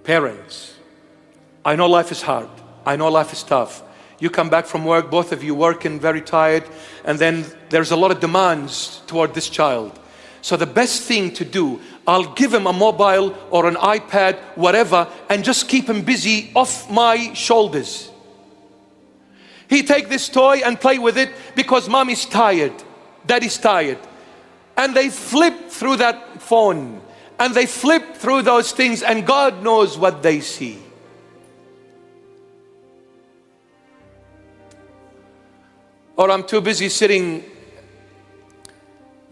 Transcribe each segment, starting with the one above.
Parents, I know life is hard. I know life is tough. You come back from work, both of you working, very tired, and then there's a lot of demands toward this child. So the best thing to do, I'll give him a mobile or an iPad, whatever, and just keep him busy off my shoulders. He take this toy and play with it because mommy's tired, daddy's tired. And they flip through that phone, and they flip through those things, and God knows what they see. Or I'm too busy sitting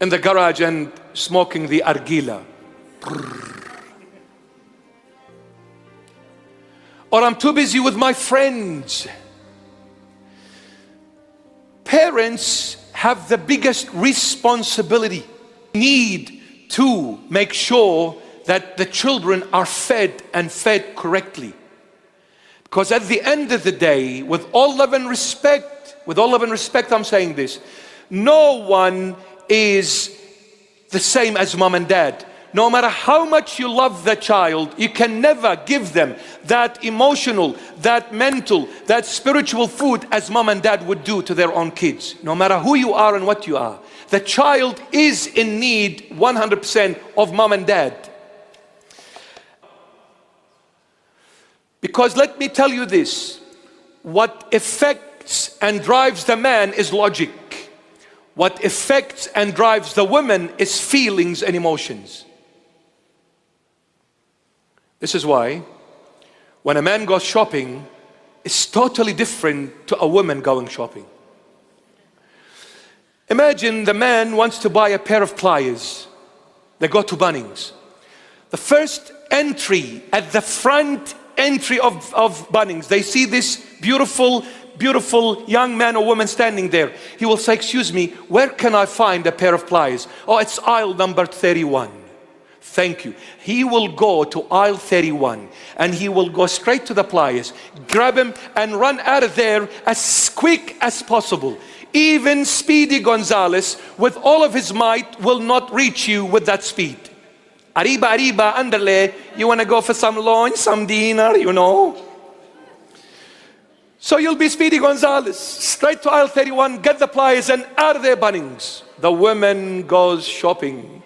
in the garage and smoking the argila. Or I'm too busy with my friends. Parents have the biggest responsibility. Need to make sure that the children are fed and fed correctly. Because at the end of the day, with all love and respect, I'm saying this, no one is the same as mom and dad. No matter how much you love the child, you can never give them that emotional, that mental, that spiritual food as mom and dad would do to their own kids. No matter who you are and what you are. The child is in need 100% of mom and dad. Because let me tell you this, what affects and drives the man is logic. What affects and drives the woman is feelings and emotions. This is why when a man goes shopping, it's totally different to a woman going shopping. Imagine the man wants to buy a pair of pliers. They go to Bunnings. The first entry, at the front entry of Bunnings, they see this beautiful young man or woman standing there. He will say, excuse me, where can I find a pair of pliers? Oh, it's aisle number 31. Thank you. He will go to aisle 31 and he will go straight to the pliers, grab him and run out of there as quick as possible. Even Speedy Gonzales, with all of his might, will not reach you with that speed. Arriba, underlay, you want to go for some lunch, some dinner, you know. So you'll be Speedy Gonzales, straight to aisle 31, get the pliers and out of their Bunnings. The woman goes shopping.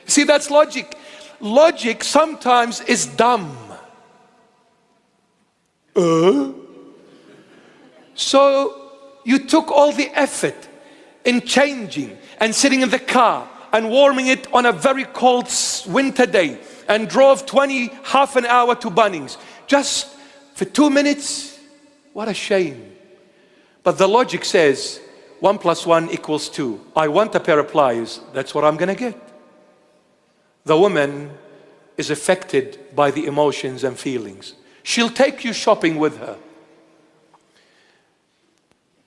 See, that's logic. Logic sometimes is dumb. So you took all the effort in changing and sitting in the car and warming it on a very cold winter day and drove half an hour to Bunnings just for 2 minutes. What a shame. But the logic says 1 + 1 = 2. I want a pair of pliers. That's what I'm going to get. The woman is affected by the emotions and feelings. She'll take you shopping with her.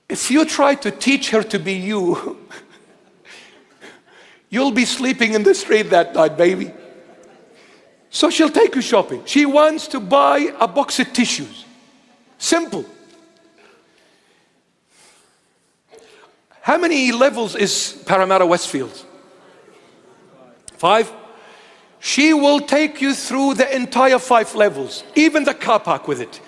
If you try to teach her to be you, you'll be sleeping in the street that night, baby. So she'll take you shopping. She wants to buy a box of tissues. Simple. How many levels is Parramatta Westfield? 5? She will take you through the entire 5 levels, even the car park with it.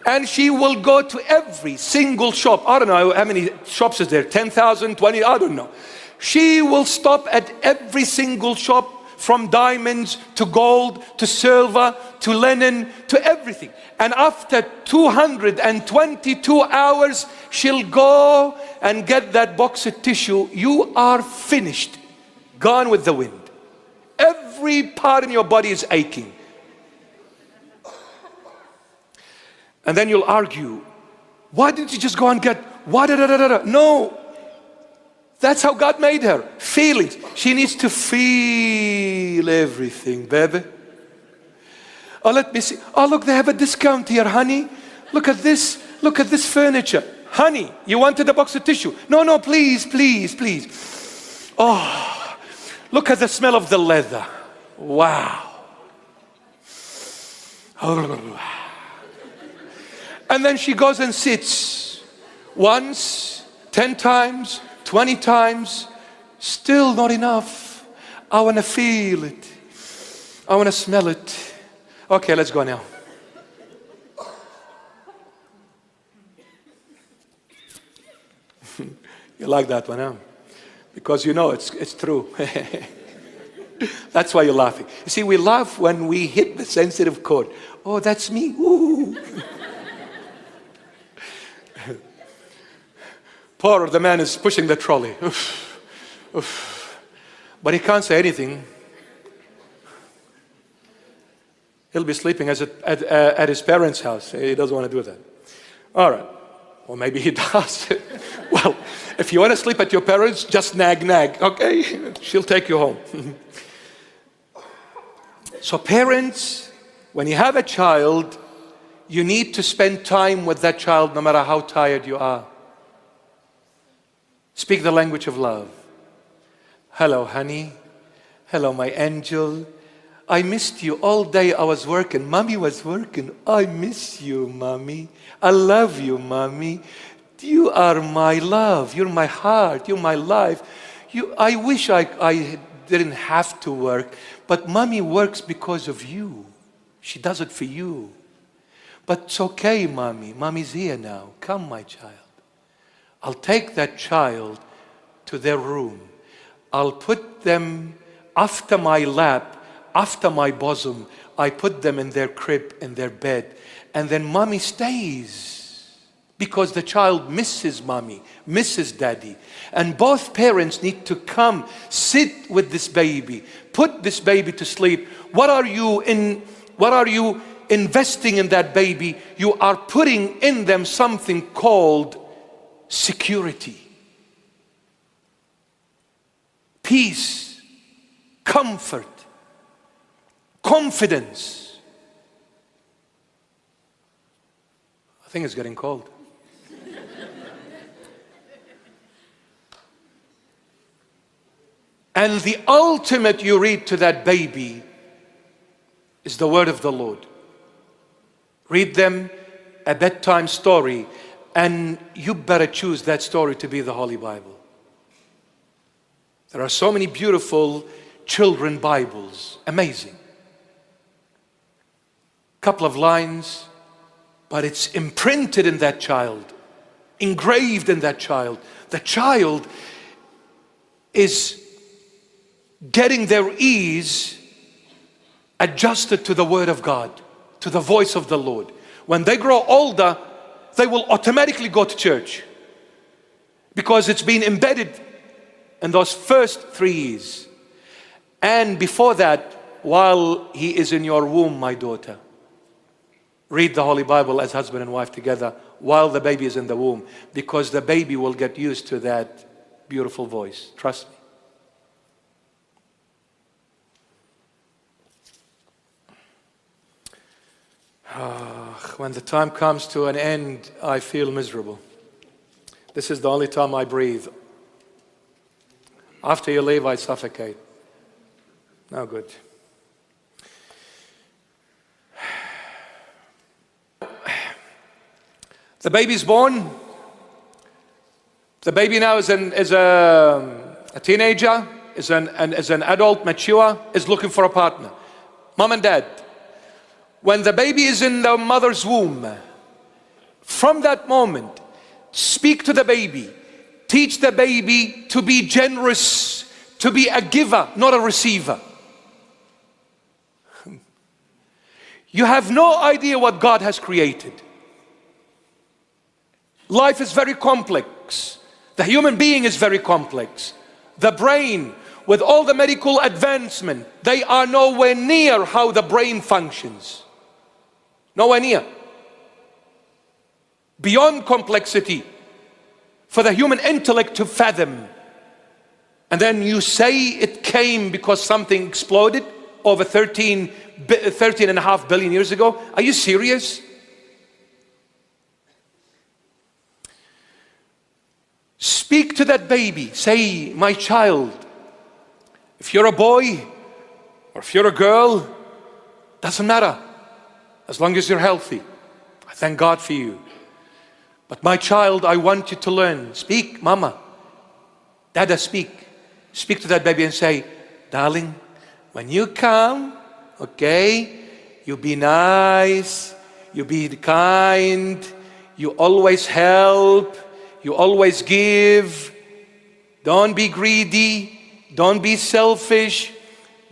And she will go to every single shop. I don't know how many shops is there, 10,000, 20, I don't know. She will stop at every single shop, from diamonds to gold to silver to linen to everything. And after 222 hours, she'll go and get that box of tissue. You are finished, gone with the wind. Every part in your body is aching. And then you'll argue, why didn't you just go and get, No, that's how God made her. Feelings. She needs to feel everything, baby. Oh, let me see. Oh, look, they have a discount here, honey. Look at this. Look at this furniture. Honey, you wanted a box of tissue? No, please. Oh, look at the smell of the leather. Wow. Oh. And then she goes and sits once, 10 times, 20 times, still not enough. I want to feel it. I want to smell it. Okay, let's go now. You like that one, huh? Because you know it's true. That's why you're laughing. You see, we laugh when we hit the sensitive chord. Oh, that's me. Ooh. Poor the man is pushing the trolley. Oof, oof. But he can't say anything. He'll be sleeping at his parents' house. He doesn't want to do that. All right. Or maybe he does. Well, if you want to sleep at your parents, just nag, okay? She'll take you home. So parents, when you have a child, you need to spend time with that child no matter how tired you are. Speak the language of love. Hello, honey. Hello, my angel. I missed you all day. I was working. Mommy was working. I miss you, Mommy. I love you, Mommy. You are my love. You're my heart. You're my life. I wish I didn't have to work, but Mommy works because of you. She does it for you. But it's okay, Mommy. Mommy's here now. Come, my child. I'll take that child to their room. I'll put them after my lap, after my bosom. I put them in their crib, in their bed. And then Mommy stays. Because the child misses Mommy, misses Daddy. And both parents need to come, sit with this baby, put this baby to sleep. What are you investing in that baby? You are putting in them something called security, peace, comfort, confidence. I think it's getting cold. And the ultimate you read to that baby is the word of the Lord. Read them a bedtime story, and you better choose that story to be the Holy Bible. There are so many beautiful children Bibles, amazing. Couple of lines, but it's imprinted in that child, engraved in that child. The child is getting their ears adjusted to the Word of God, to the voice of the Lord. When they grow older, they will automatically go to church because it's been embedded in those first 3 years. And before that, while he is in your womb, my daughter, read the Holy Bible as husband and wife together while the baby is in the womb, because the baby will get used to that beautiful voice. Trust me. When the time comes to an end, I feel miserable. This is the only time I breathe. After you leave, I suffocate. No good. The baby's born. The baby now is a teenager, is an adult, mature, is looking for a partner. Mom and dad. When the baby is in the mother's womb, from that moment, speak to the baby. Teach the baby to be generous, to be a giver, not a receiver. You have no idea what God has created. Life is very complex. The human being is very complex. The brain, with all the medical advancement, they are nowhere near how the brain functions. Nowhere near. Beyond complexity for the human intellect to fathom. And then you say it came because something exploded over 13.5 billion years ago. Are you serious? Speak to that baby. Say, my child, if you're a boy or if you're a girl, doesn't matter. As long as you're healthy. I thank God for you. But my child, I want you to learn. Speak, mama. Dada, speak. Speak to that baby and say, darling, when you come, okay, you be nice, you be kind, you always help, you always give, Don't be greedy. Don't be selfish.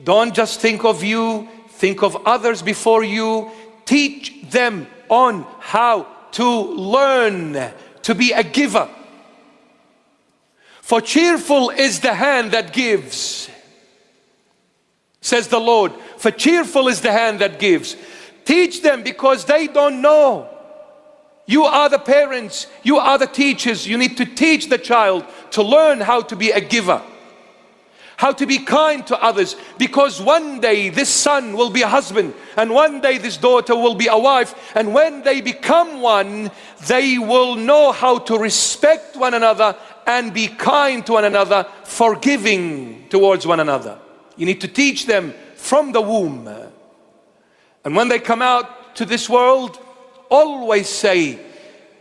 Don't just think of you. Think of others before you. Teach them on how to learn to be a giver. For cheerful is the hand that gives, says the Lord. For cheerful is the hand that gives. Teach them because they don't know. You are the parents, you are the teachers. You need to teach the child to learn how to be a giver, how to be kind to others, because one day this son will be a husband, and one day this daughter will be a wife, and when they become one, they will know how to respect one another and be kind to one another, forgiving towards one another. You need to teach them from the womb. And when they come out to this world, always say,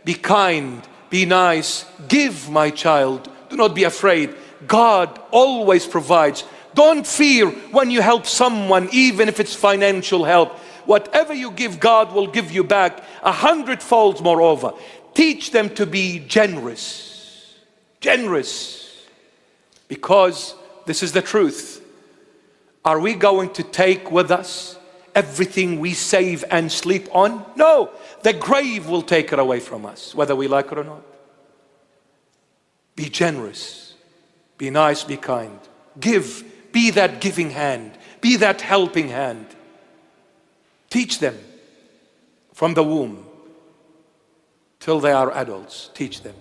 be kind, be nice, give, my child. Do not be afraid. God always provides. Don't fear when you help someone, even if it's financial help. Whatever you give, God will give you back 100-fold moreover. Teach them to be generous. Generous. Because this is the truth. Are we going to take with us everything we save and sleep on? No. The grave will take it away from us, whether we like it or not. Be generous. Be nice, be kind. Give. Be that giving hand. Be that helping hand. Teach them from the womb till they are adults. Teach them.